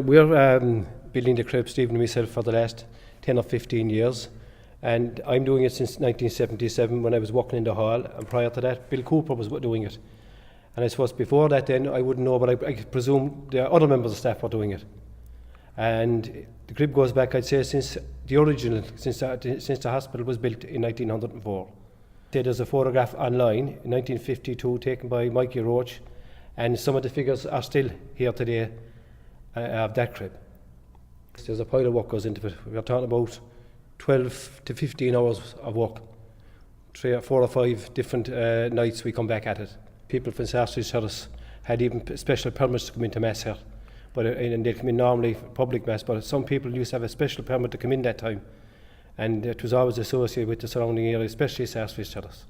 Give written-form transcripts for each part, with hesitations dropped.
We're building the crib, Stephen and myself, for the last 10 or 15 years. And I'm doing it since 1977 when I was working in the hall. And prior to that, Bill Cooper was doing it. And I suppose before that then, I wouldn't know, but I presume the other members of staff were doing it. And the crib goes back, I'd say, since the original, since the hospital was built in 1904. There's a photograph online in 1952 taken by Mikey Roach, and some of the figures are still here today of that crib. There's a pile of work goes into it. We're talking about 12 to 15 hours of work. 3 or 4 or 5 different nights we come back at it. People from Sarsfield Terrace had even special permits to come into Mass here. And they'd come in normally public Mass, but some people used to have a special permit to come in that time. And it was always associated with the surrounding area, especially Sarsfield Terrace.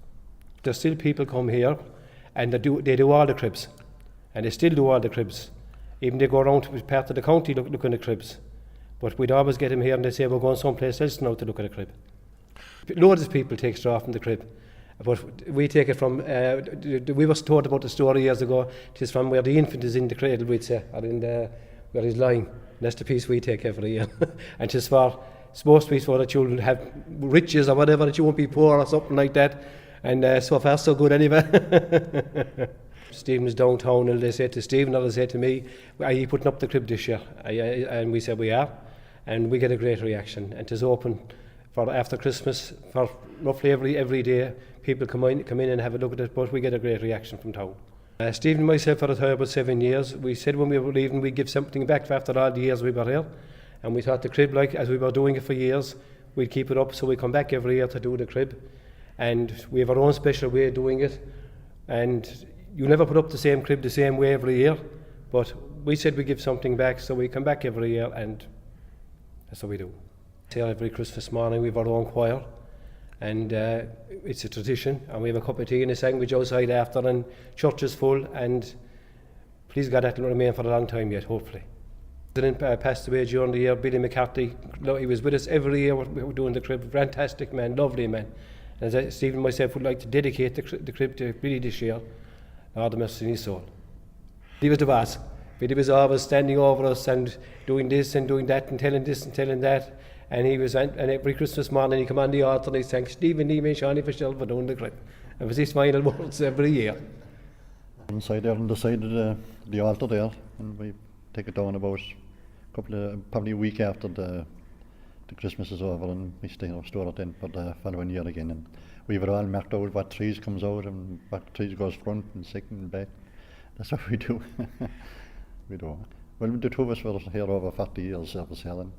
There's still people come here and they do all the cribs. And they still do all the cribs. Even they go around to part of the county looking at cribs. But we'd always get them here and they say we're going someplace else now to look at a crib. Loads of people take straw from the crib. But we take it from, we were told about the story years ago, it is from where the infant is in the cradle, we'd say, or in the, where he's lying. And that's the piece we take every year. And it's supposed to be for the children have riches or whatever, that you won't be poor or something like that. And so far so good anyway. Stephen's downtown and they say to Stephen or they say to me, are you putting up the crib this year? And we said we are. And we get a great reaction. And it's open for after Christmas for roughly every day. People come in and have a look at it, but we get a great reaction from town. Stephen and myself are retired about 7 years. We said when we were leaving we'd give something back after all the years we were here. And we thought the crib, like as we were doing it for years, we'd keep it up, so we come back every year to do the crib. And we have our own special way of doing it. And you never put up the same crib the same way every year, but we said we give something back, so we come back every year, and that's what we do. Here every Christmas morning we have our own choir, and it's a tradition, and we have a cup of tea and a sandwich outside after, and church is full, and please God that will remain for a long time yet, hopefully. The president passed away during the year, Billy McCarthy. He was with us every year we were doing the crib. Fantastic man, lovely man. And as Stephen and myself would like to dedicate the crib to Billy this year, all the mercy in his soul. He was the boss. Billy was always standing over us and doing this and doing that and telling this and telling that. And he was, and every Christmas morning he come on the altar and he sang Stephen, Leamy and Seán Fitzgerald for doing the crib. It was his final words every year. Inside there on the side of the altar there, and we take it down about probably a week after the Christmas is over, and we store it in for the following year again. And we were all marked out what trees comes out and what trees goes front and second and back. That's what we do. We do. Well, the two of us were here over 40 years, service here, and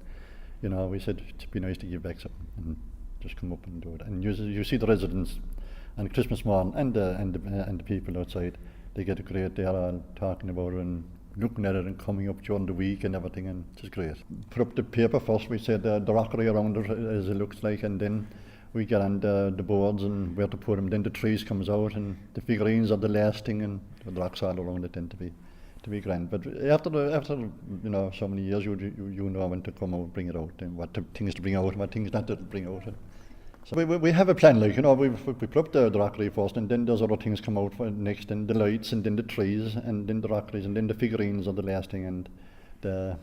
you know, we said it'd be nice to give back something and just come up and do it. And you see the residents on Christmas morning and the people outside. They get great. They're all talking about it and looking at it and coming up during the week and everything, and it's great. Put up the paper first. We said the rockery around it as it looks like, and then we get on the boards and where to put them. Then the trees comes out and the figurines are the last thing, and the rocks all around it then to be grand. But after you know so many years, you know when to come out, bring it out, and what things to bring out and what things not to bring out. So we have a plan, like, you know, we put up the rockery first, and then there's other things come out for next, and the lights, and then the trees, and then the rockeries, and then the figurines are the last thing, and the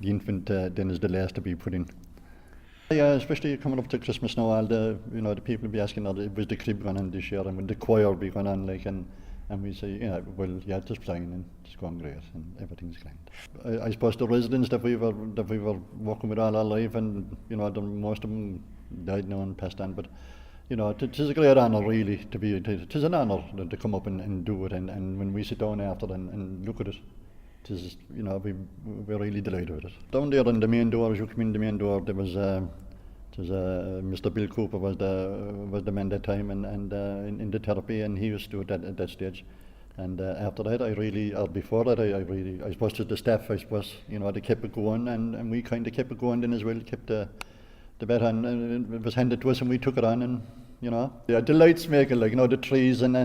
infant then is the last to be put in. Yeah, especially coming up to Christmas now, all the people will be asking, was the crib going on this year, and will the choir be going on, like, and we say, you know, well, yeah, it's fine, and it's going great, and everything's grand. I suppose the residents that we were working with all our life, and you know, most of them died now and passed on, but you know, it is a great honour really it is an honour to come up and do it, and when we sit down after and look at it, it is, you know, we're really delighted with it. Down there in the main door, as you come in the main door, there was Mr. Bill Cooper was the man that time, and in the therapy, and he used to do it at that stage. And after that, or before that, I suppose to the staff, I suppose, you know, they kept it going, and we kind of kept it going then as well, kept the bet on, and it was handed to us and we took it on, and you know, yeah, the lights make it, like, you know, the trees and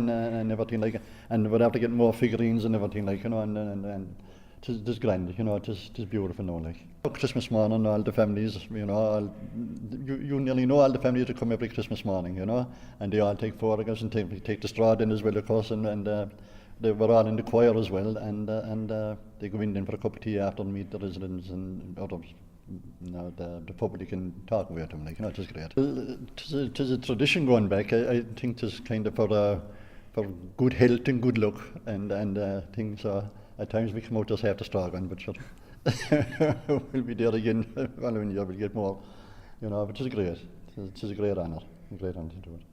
everything, like, and we'd have to get more figurines and everything, like, you know, and it's grand, you know, it's beautiful now, like. Christmas morning, all the families, you know, you nearly know all the families that come every Christmas morning, you know, and they all take photographs and take the straw in as well, of course, and they were all in the choir as well, and they go in then for a cup of tea after and meet the residents and others. The public can talk about them, like, it's great. Well, it's a tradition going back. I think it's kind of for good health and good luck, and things. At times we come out just half the straw on, but sure, we'll be there again following year. We'll get more, but it's great. It's a great honour to do it.